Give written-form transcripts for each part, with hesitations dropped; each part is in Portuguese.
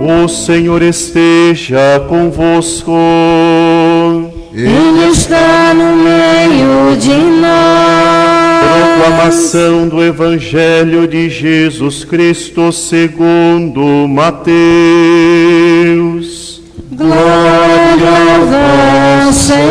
O Senhor esteja convosco. Ele está no meio de nós. Proclamação do Evangelho de Jesus Cristo segundo Mateus. Glória a vós, Senhor.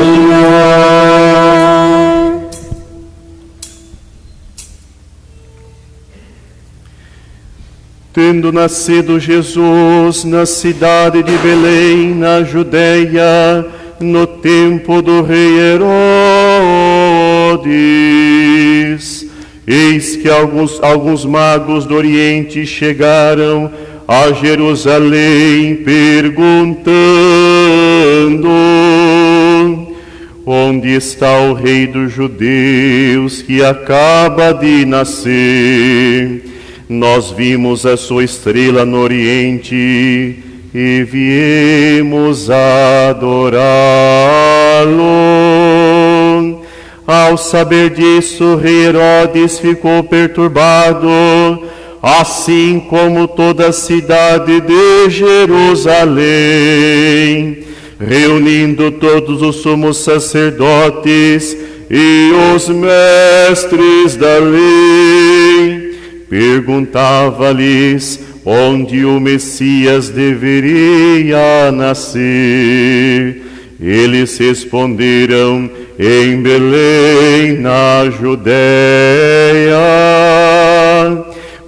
Tendo nascido Jesus na cidade de Belém, na Judéia, no tempo do rei Herodes, eis que alguns magos do Oriente chegaram a Jerusalém, perguntando: onde está o rei dos judeus que acaba de nascer? Nós vimos a sua estrela no Oriente e viemos adorá-lo. Ao saber disso, o rei Herodes ficou perturbado, assim como toda a cidade de Jerusalém. Reunindo todos os sumos sacerdotes e os mestres da lei, perguntava-lhes onde o Messias deveria nascer. Eles responderam: em Belém, na Judéia,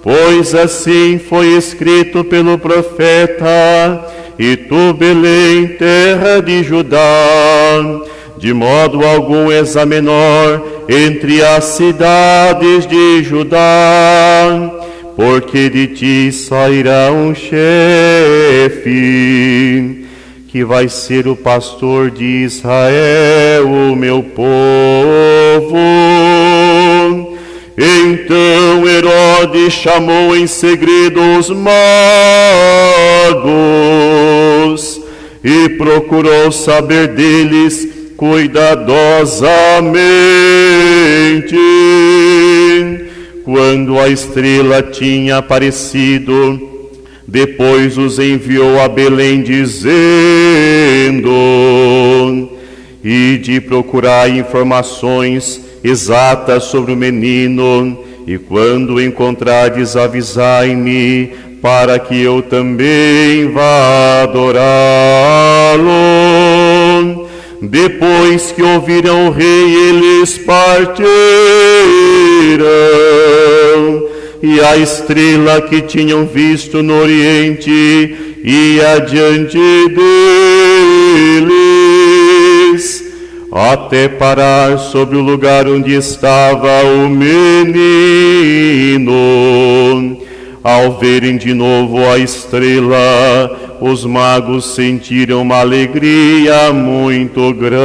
pois assim foi escrito pelo profeta: e tu, Belém, terra de Judá, de modo algum és a menor entre as cidades de Judá, porque de ti sairá um chefe, que vai ser o pastor de Israel, o meu povo. Então Herodes chamou em segredo os magos e procurou saber deles cuidadosamente. Quando a estrela tinha aparecido, depois os enviou a Belém, dizendo: ide procurar informações exatas sobre o menino, e quando o encontrardes, avisai-me, para que eu também vá adorá-lo. Depois que ouviram o rei, eles partiram, e a estrela que tinham visto no Oriente ia adiante deles, até parar sobre o lugar onde estava o menino. Ao verem de novo a estrela, os magos sentiram uma alegria muito grande.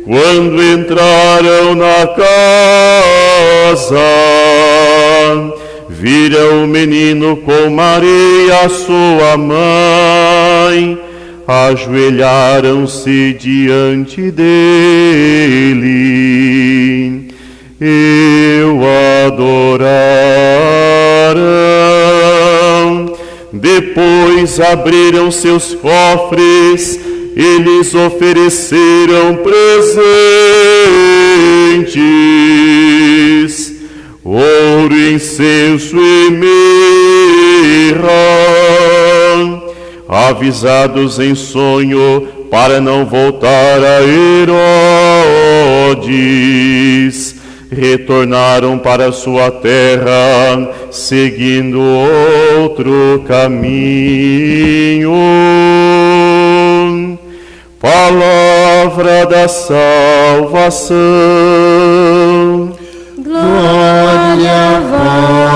Quando entraram na casa, viram o menino com Maria, sua mãe, ajoelharam-se diante dele e o adoraram. Depois abriram seus cofres, eles ofereceram presentes: ouro, incenso e mirra. Avisados em sonho para não voltar a Herodes, retornaram para sua terra, seguindo outro caminho. Palavra da salvação. Glória a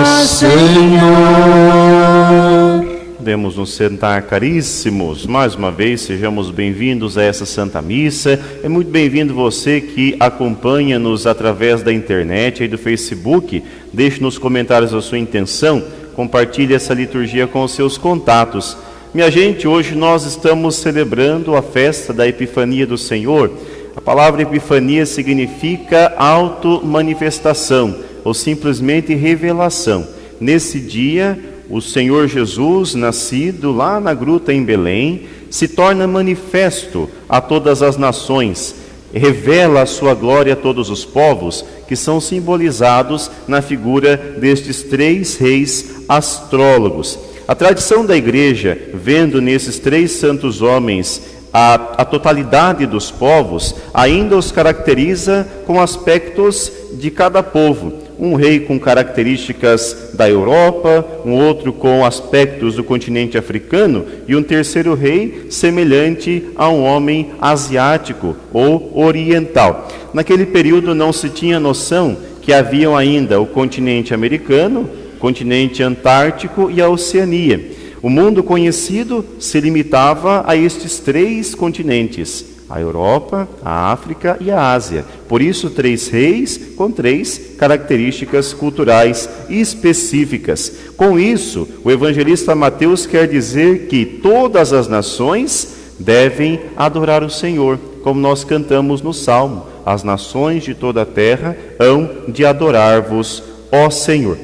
vós, Senhor. Podemos nos sentar, caríssimos. Mais uma vez, sejamos bem-vindos a essa Santa Missa. É muito bem-vindo você que acompanha-nos através da internet e do Facebook. Deixe nos comentários a sua intenção. Compartilhe essa liturgia com os seus contatos. Minha gente, hoje nós estamos celebrando a festa da Epifania do Senhor. A palavra Epifania significa auto-manifestação ou simplesmente revelação. Nesse dia, o Senhor Jesus, nascido lá na gruta em Belém, se torna manifesto a todas as nações, revela a sua glória a todos os povos, que são simbolizados na figura destes 3 reis astrólogos. A tradição da Igreja, vendo nesses 3 santos homens a totalidade dos povos, ainda os caracteriza com aspectos de cada povo. Um rei com características da Europa, um outro com aspectos do continente africano e um terceiro rei semelhante a um homem asiático ou oriental. Naquele período não se tinha noção que haviam ainda o continente americano, o continente antártico e a Oceania. O mundo conhecido se limitava a estes 3 continentes, a Europa, a África e a Ásia. Por isso, 3 reis com 3 características culturais específicas. Com isso, o evangelista Mateus quer dizer que todas as nações devem adorar o Senhor, como nós cantamos no Salmo: as nações de toda a terra hão de adorar-vos, ó Senhor.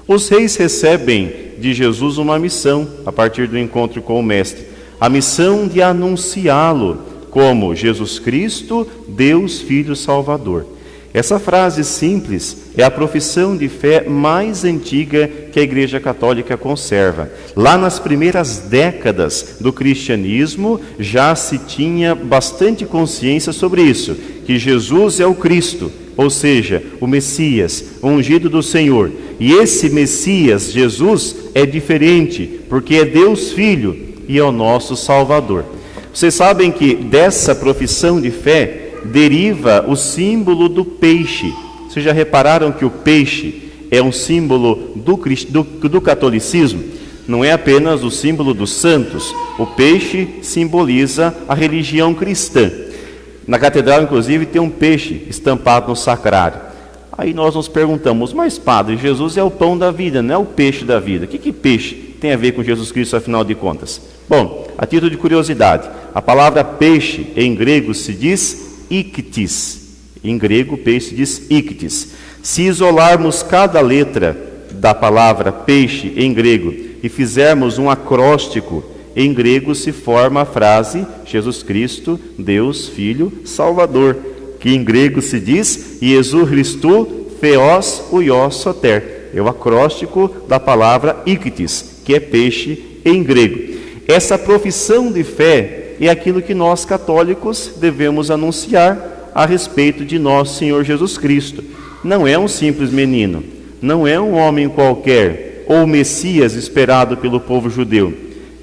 Os reis recebem de Jesus uma missão a partir do encontro com o Mestre, a missão de anunciá-lo como Jesus Cristo, Deus Filho Salvador. Essa frase simples é a profissão de fé mais antiga que a Igreja Católica conserva. Lá nas primeiras décadas do cristianismo já se tinha bastante consciência sobre isso, que Jesus é o Cristo, ou seja, o Messias, o ungido do Senhor. E esse Messias, Jesus, é diferente, porque é Deus Filho e é o nosso Salvador. Vocês sabem que dessa profissão de fé deriva o símbolo do peixe. Vocês já repararam que o peixe é um símbolo do catolicismo? Não é apenas o símbolo dos santos. O peixe simboliza a religião cristã. Na catedral, inclusive, tem um peixe estampado no sacrário. Aí nós nos perguntamos: mas padre, Jesus é o pão da vida, não é o peixe da vida. O que peixe tem a ver com Jesus Cristo, afinal de contas? Bom, a título de curiosidade, a palavra peixe em grego se diz íctis. Em grego, peixe se diz íctis. Se isolarmos cada letra da palavra peixe em grego e fizermos um acróstico, em grego se forma a frase Jesus Cristo, Deus Filho Salvador, que em grego se diz Jesus Christou Theos Huios Soter. É o acróstico da palavra íctis, que é peixe em grego. Essa profissão de fé é aquilo que nós católicos devemos anunciar a respeito de nosso Senhor Jesus Cristo. Não é um simples menino, não é um homem qualquer, ou o Messias esperado pelo povo judeu.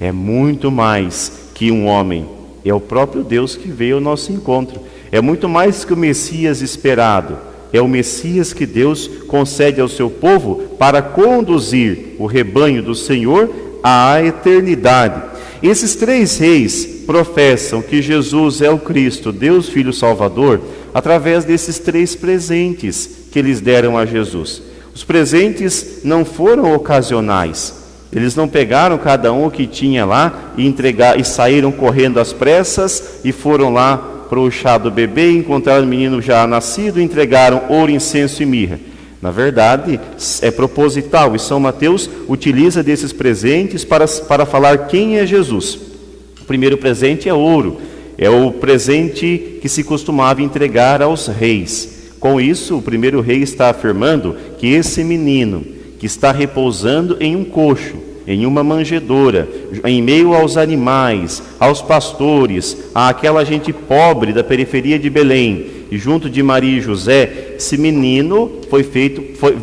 É muito mais que um homem, é o próprio Deus que veio ao nosso encontro. É muito mais que o Messias esperado, é o Messias que Deus concede ao seu povo para conduzir o rebanho do Senhor à eternidade. Esses 3 reis professam que Jesus é o Cristo, Deus Filho Salvador, através desses 3 presentes que eles deram a Jesus. Os presentes não foram ocasionais. Eles não pegaram cada um o que tinha lá e saíram correndo às pressas e foram lá para o chá do bebê, encontraram o menino já nascido e entregaram ouro, incenso e mirra. Na verdade, é proposital, e São Mateus utiliza desses presentes para falar quem é Jesus. O primeiro presente é ouro, é o presente que se costumava entregar aos reis. Com isso, o primeiro rei está afirmando que esse menino que está repousando em um coxo, em uma manjedoura, em meio aos animais, aos pastores, àquela gente pobre da periferia de Belém, e junto de Maria e José, esse menino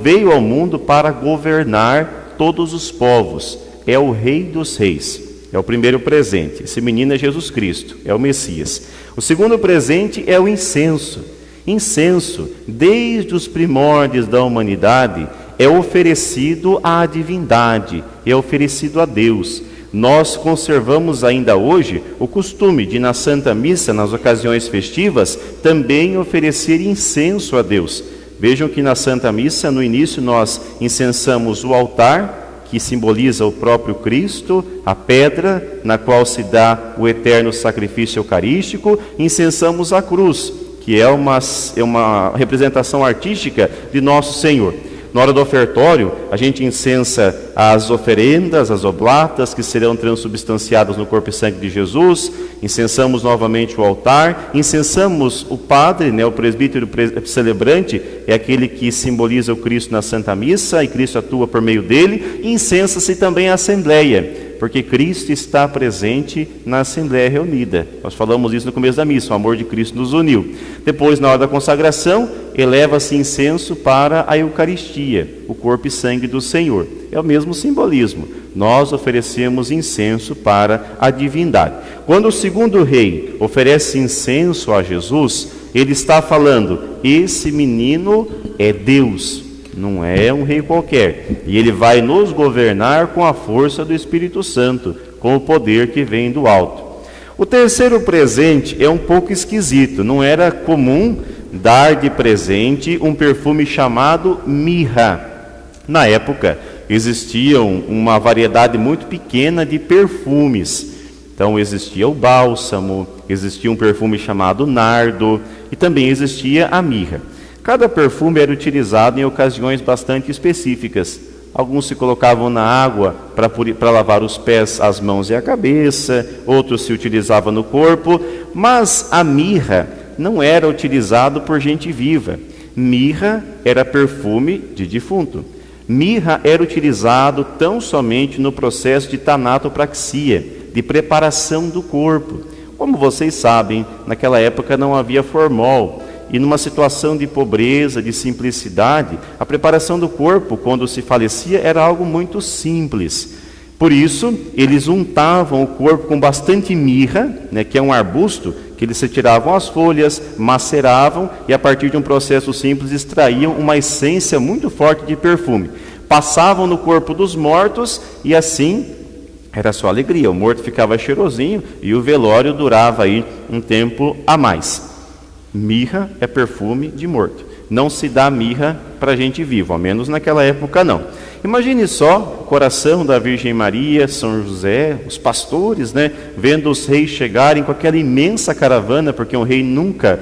veio ao mundo para governar todos os povos. É o Rei dos Reis. É o primeiro presente. Esse menino é Jesus Cristo, é o Messias. O segundo presente é o incenso. Incenso, desde os primórdios da humanidade, é oferecido à divindade, é oferecido a Deus. Nós conservamos ainda hoje o costume de, na Santa Missa, nas ocasiões festivas, também oferecer incenso a Deus. Vejam que na Santa Missa, no início, nós incensamos o altar, que simboliza o próprio Cristo, a pedra na qual se dá o eterno sacrifício eucarístico, incensamos a cruz, que é uma representação artística de Nosso Senhor. Na hora do ofertório, a gente incensa as oferendas, as oblatas que serão transubstanciadas no corpo e sangue de Jesus, incensamos novamente o altar, incensamos o padre, o presbítero celebrante, é aquele que simboliza o Cristo na Santa Missa, e Cristo atua por meio dele, e incensa-se também a Assembleia, porque Cristo está presente na Assembleia reunida. Nós falamos isso no começo da missa, o amor de Cristo nos uniu. Depois, na hora da consagração, eleva-se incenso para a Eucaristia, o corpo e sangue do Senhor. É o mesmo simbolismo. Nós oferecemos incenso para a divindade. Quando o segundo rei oferece incenso a Jesus, ele está falando, esse menino é Deus. Não é um rei qualquer, e ele vai nos governar com a força do Espírito Santo, com o poder que vem do alto. O terceiro presente é um pouco esquisito. Não era comum dar de presente um perfume chamado mirra. Na época existia uma variedade muito pequena de perfumes. Então existia o bálsamo, existia um perfume chamado nardo e também existia a mirra. Cada perfume era utilizado em ocasiões bastante específicas. Alguns se colocavam na água para lavar os pés, as mãos e a cabeça, outros se utilizavam no corpo, mas a mirra não era utilizado por gente viva. Mirra era perfume de defunto. Mirra era utilizado tão somente no processo de tanatopraxia, de preparação do corpo. Como vocês sabem, naquela época não havia formol. E numa situação de pobreza, de simplicidade, a preparação do corpo, quando se falecia, era algo muito simples. Por isso, eles untavam o corpo com bastante mirra, que é um arbusto, que eles retiravam as folhas, maceravam e a partir de um processo simples extraíam uma essência muito forte de perfume. Passavam no corpo dos mortos e assim era só alegria. O morto ficava cheirosinho e o velório durava aí um tempo a mais. Mirra é perfume de morto. Não se dá mirra para gente viva, ao menos naquela época não. Imagine só o coração da Virgem Maria, São José, os pastores, vendo os reis chegarem com aquela imensa caravana, porque um rei nunca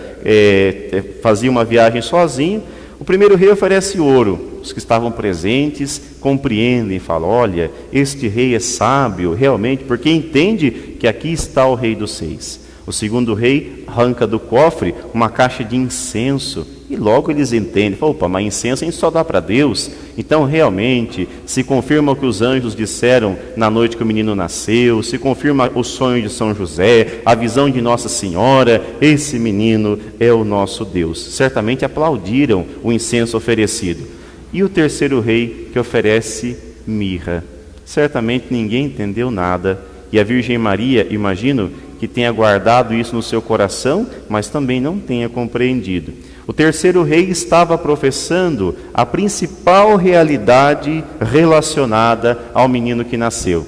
fazia uma viagem sozinho. O primeiro rei oferece ouro. Os que estavam presentes compreendem, falam, olha, este rei é sábio realmente, porque entende que aqui está o Rei dos Reis. O segundo rei arranca do cofre uma caixa de incenso e logo eles entendem, opa, mas incenso a gente só dá para Deus. Então realmente se confirma o que os anjos disseram na noite que o menino nasceu, se confirma o sonho de São José, a visão de Nossa Senhora, esse menino é o nosso Deus. Certamente aplaudiram o incenso oferecido. E o terceiro rei que oferece mirra. Certamente ninguém entendeu nada. E a Virgem Maria, imagino, que tenha guardado isso no seu coração, mas também não tenha compreendido. O terceiro rei estava professando a principal realidade relacionada ao menino que nasceu,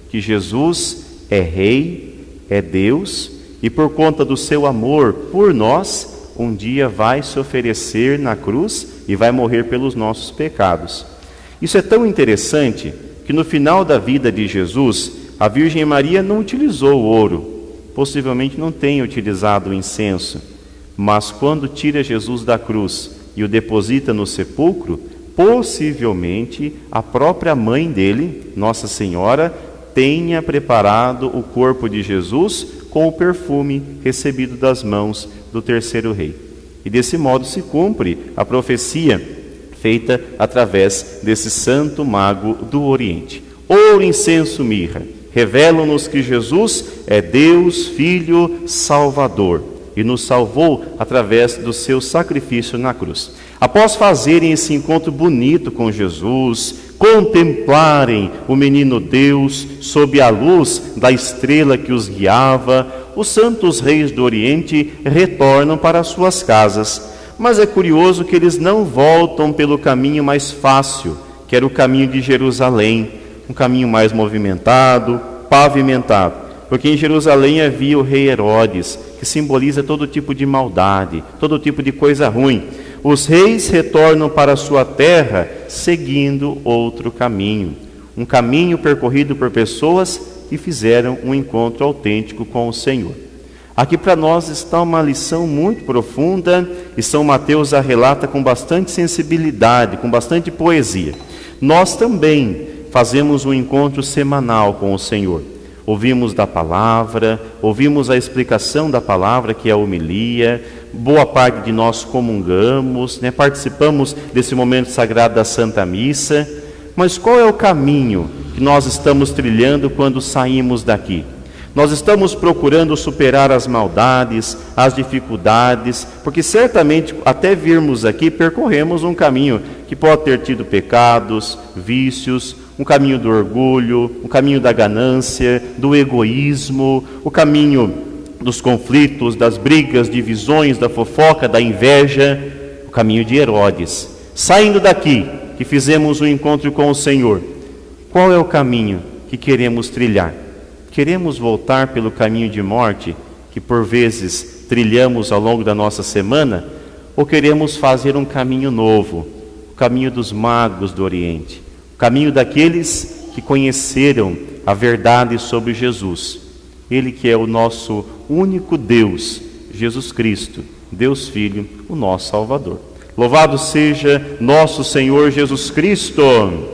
que Jesus é rei, é Deus, e por conta do seu amor por nós, um dia vai se oferecer na cruz e vai morrer pelos nossos pecados. Isso é tão interessante que no final da vida de Jesus, a Virgem Maria não utilizou o ouro, possivelmente não tenha utilizado o incenso, mas quando tira Jesus da cruz e o deposita no sepulcro, possivelmente a própria mãe dele, Nossa Senhora, tenha preparado o corpo de Jesus com o perfume recebido das mãos do terceiro rei. E desse modo se cumpre a profecia feita através desse santo mago do Oriente. Ouro, incenso, mirra revelam-nos que Jesus é Deus, Filho, Salvador, e nos salvou através do seu sacrifício na cruz. Após fazerem esse encontro bonito com Jesus, contemplarem o menino Deus sob a luz da estrela que os guiava, os santos reis do Oriente retornam para suas casas. Mas é curioso que eles não voltam pelo caminho mais fácil, que era o caminho de Jerusalém, um caminho mais movimentado, pavimentado, porque em Jerusalém havia o rei Herodes, que simboliza todo tipo de maldade, todo tipo de coisa ruim. Os reis retornam para a sua terra seguindo outro caminho, um caminho percorrido por pessoas que fizeram um encontro autêntico com o Senhor. Aqui para nós está uma lição muito profunda e São Mateus a relata com bastante sensibilidade, com bastante poesia. Nós também fazemos um encontro semanal com o Senhor. Ouvimos da palavra, ouvimos a explicação da palavra, que é a homilia, boa parte de nós comungamos, participamos desse momento sagrado da Santa Missa. Mas qual é o caminho que nós estamos trilhando quando saímos daqui? Nós estamos procurando superar as maldades, as dificuldades, porque certamente até virmos aqui percorremos um caminho que pode ter tido pecados, vícios, um caminho do orgulho, um caminho da ganância, do egoísmo, o caminho dos conflitos, das brigas, divisões, da fofoca, da inveja, o caminho de Herodes. Saindo daqui, que fizemos um encontro com o Senhor, qual é o caminho que queremos trilhar? Queremos voltar pelo caminho de morte, que por vezes trilhamos ao longo da nossa semana, ou queremos fazer um caminho novo, o caminho dos magos do Oriente, o caminho daqueles que conheceram a verdade sobre Jesus, Ele que é o nosso único Deus, Jesus Cristo, Deus Filho, o nosso Salvador. Louvado seja nosso Senhor Jesus Cristo!